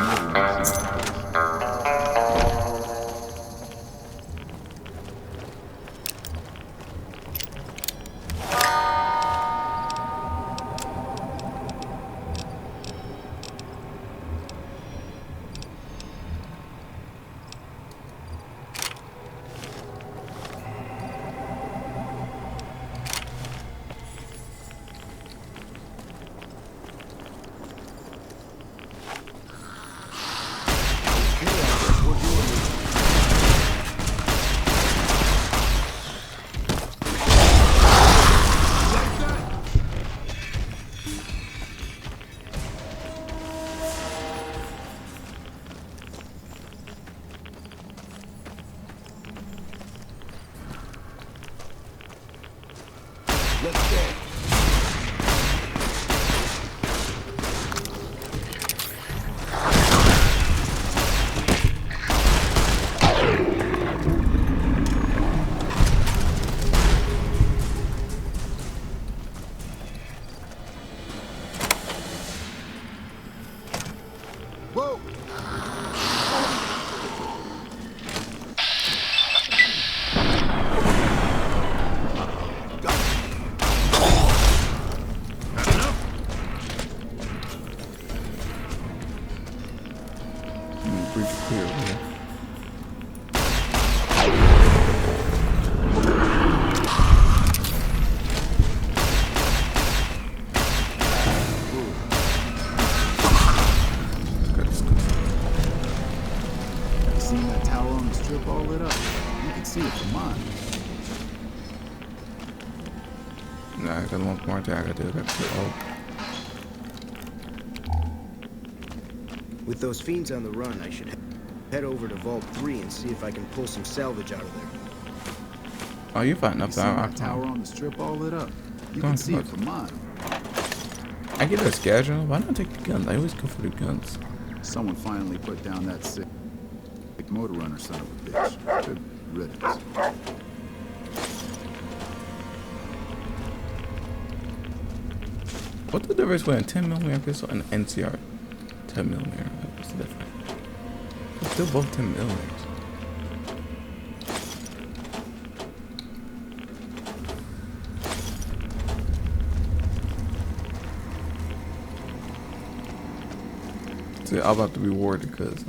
Let's go. Whoa! Breach clear, man. Seen that tower on the strip all lit up? You can see it from mine. Nah, I got one more thing I gotta do. I gotta do With those fiends on the run, I should head over to Vault 3 and see if I can pull some salvage out of there. Oh, you're fighting up Seen there. that tower on the strip all lit up? You can see it from mine. I get a schedule. Why not take the guns? I always go for the guns. Someone finally put down that sick motor runner son of a bitch. Good riddance. What's the difference between a 10mm pistol and an NCR 10mm? What's the difference? They're still both 10mm. See, I'm about to be rewarded because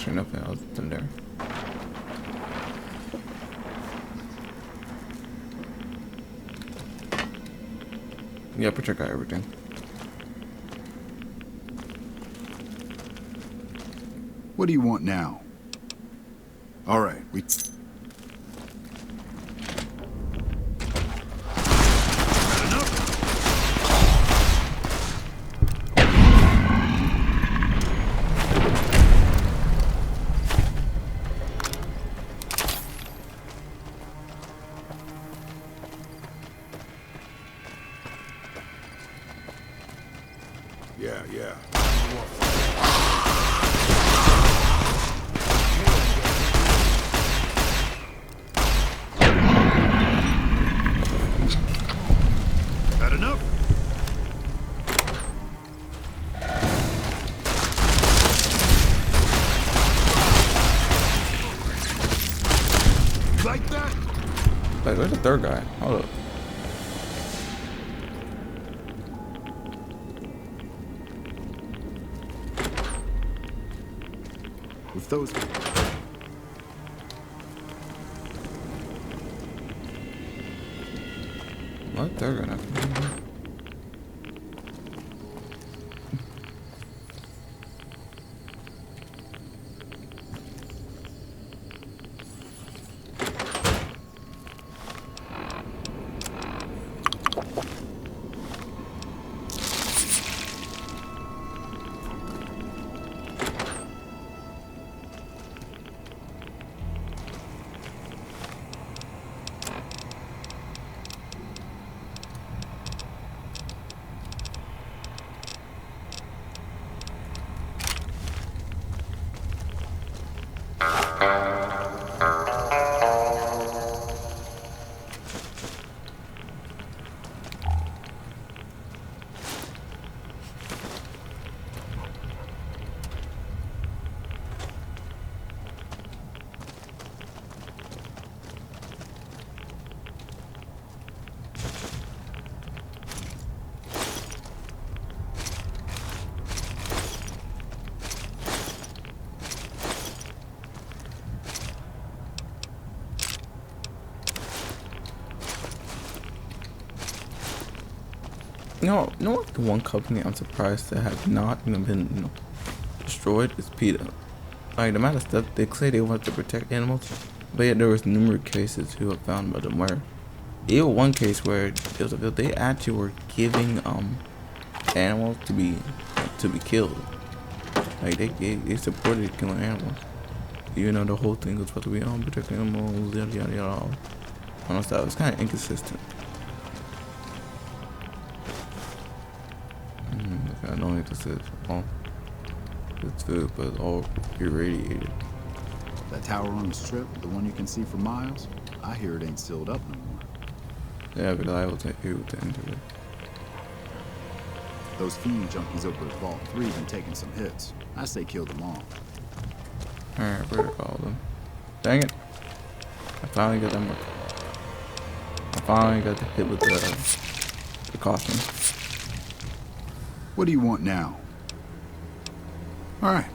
sure nothing else in there. Yeah, but check out everything. What do you want now? All right, we... Yeah. like that? Like, where's the third guy? Hold up. With those... What third guy? You know what? The one company I'm surprised that have not been destroyed is PETA. Like, the amount of stuff they say they want to protect animals, but yet there was numerous cases who have found about them where even one case where it was they actually were giving animals to be killed. Like they supported killing animals, even though the whole thing was supposed to be protecting animals, yada yada yada. Honestly, it was kind of inconsistent. I don't think this is it's food, but it's all irradiated. That tower on the strip, the one you can see for miles, I hear it ain't sealed up no more. Yeah, because I was able to enter it. Those fiend junkies over at Vault 3 been taking some hits. I say kill them all. Alright, we're gonna call them. Dang it. I finally got them. I finally got the hit with the caution. What do you want now? All right.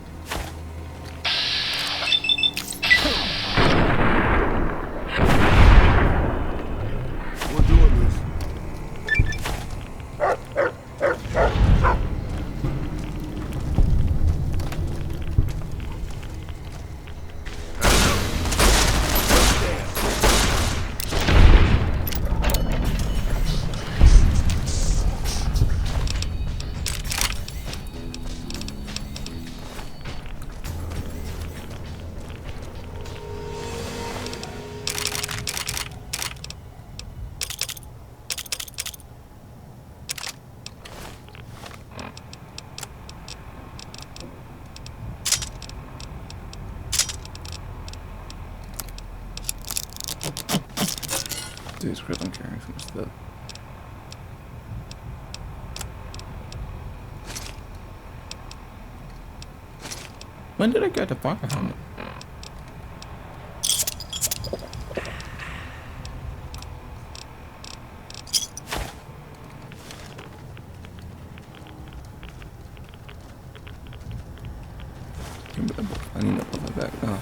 We're doing this. Dude, script, I'm carrying some stuff. When did I get the fire helmet? I need to put my back now.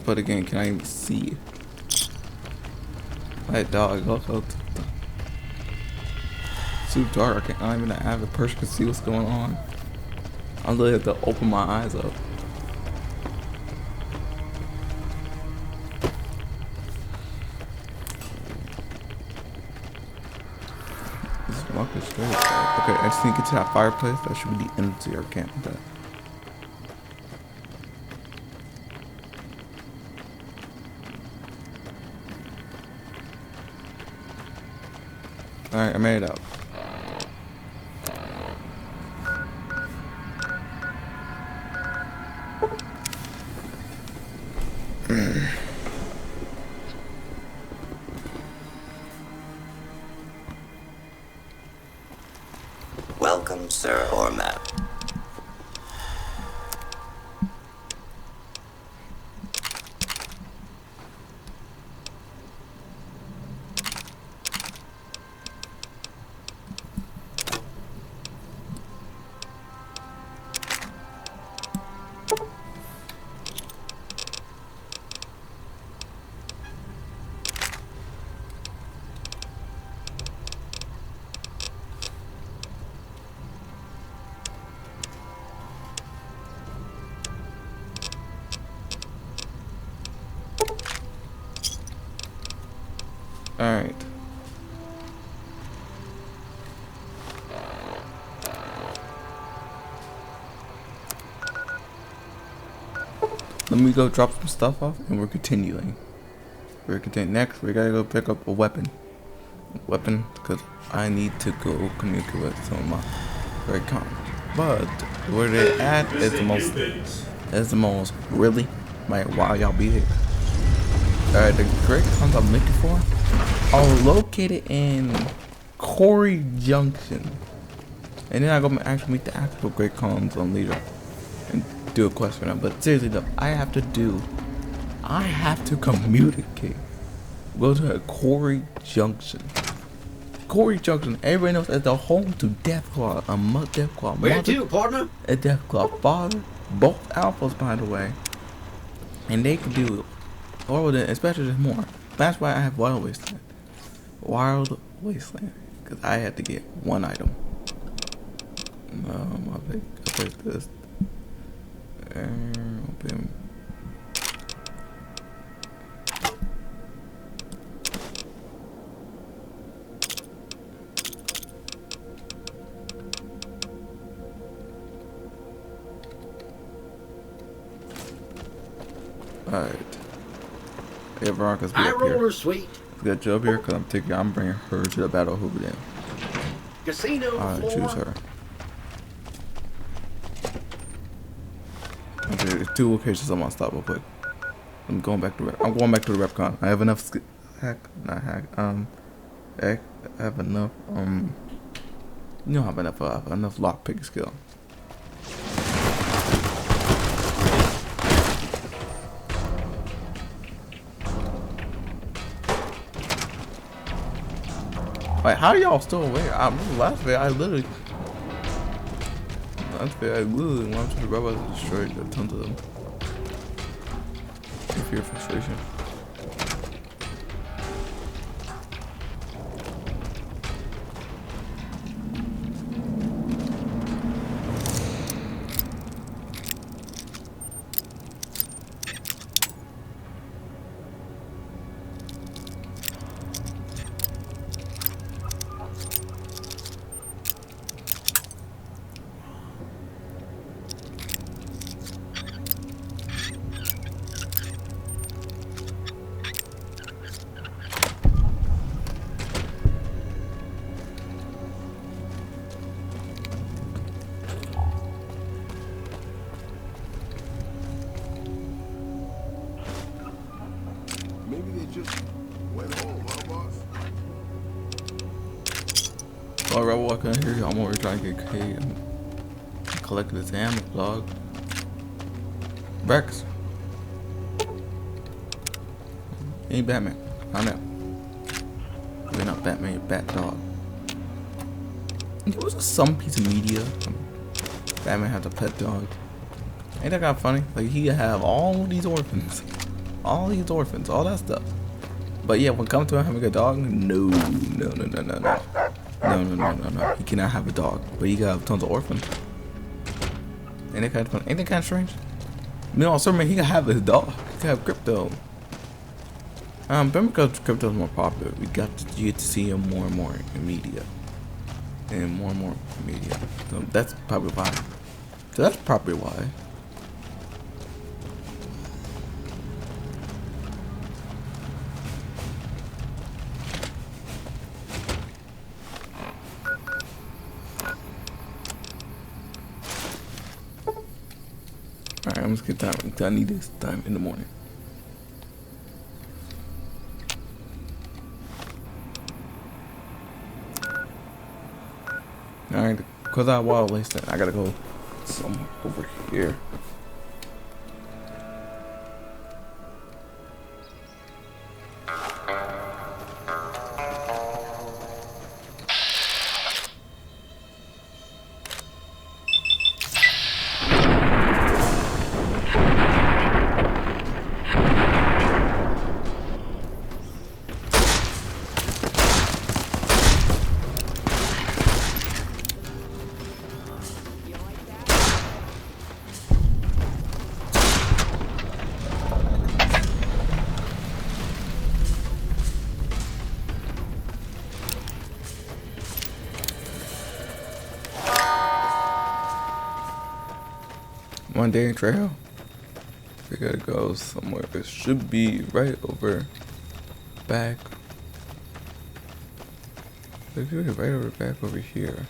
But again, can I even see? Like, dog, it's too dark. I don't even have a person to see what's going on. I literally have to open my eyes up. This is walking straight. Okay, I just need to get to that fireplace. That should be the end of your camp. With that. Alright, I made it out. welcome, sir, or ma'am. Alright. Let me go drop some stuff off and we're continuing. Next, we gotta go pick up a weapon. Because I need to go communicate with some of my very common. But where they at is the most really like why y'all be here. Alright, the great cons I'm looking for are located in Corey Junction. And then I go actually meet the actual great cons on leader and do a quest for them. But seriously though, I have to communicate. Go to Corey Junction. Corey Junction, everybody knows as the home to Deathclaw, a Deathclaw Where mother, to, partner? a Deathclaw father, both alphas by the way, and they can do more with it, especially there's more. That's why I have Wild Wasteland. Wild Wasteland, because I had to get one item. I'll take this. Open. Alright. Yeah, Veronica's be up here. Sweet. Let's get you up here because I'm bringing her to the battle over there. Casino Alright, floor. choose her. Okay, there's 2 locations I'm gonna stop real quick. I'm going back to the Repcon. I have enough I have enough you know, I have enough lockpick skill. Like, how are y'all still awake? Last day I literally went to the robots and destroyed a ton of them. I fear frustration. Maybe they just went home, huh, boss? Oh, Raul, I couldn't hear you. I'm over here trying to get K and collect this ammo log. Rex. You ain't Batman. I know. You're not Batman, you're Bat Dog. It was some piece of media. Batman has a pet dog. Ain't that kind of funny? Like, he have all these orphans. All that stuff. But yeah, when it comes to him having a dog, no. He cannot have a dog, but he got tons of orphans. Ain't that kind of fun? Ain't that kind of strange? No, Superman, he can have his dog. He can have Crypto. But because Crypto's more popular, you get to see him more and more in media. So that's probably why. Alright, I'm just get time. I need this time in the morning. Alright, the Cause I wild wasting. I gotta go somewhere over here. One day trail. We gotta go somewhere. It should be right over back. It should be right over back over here.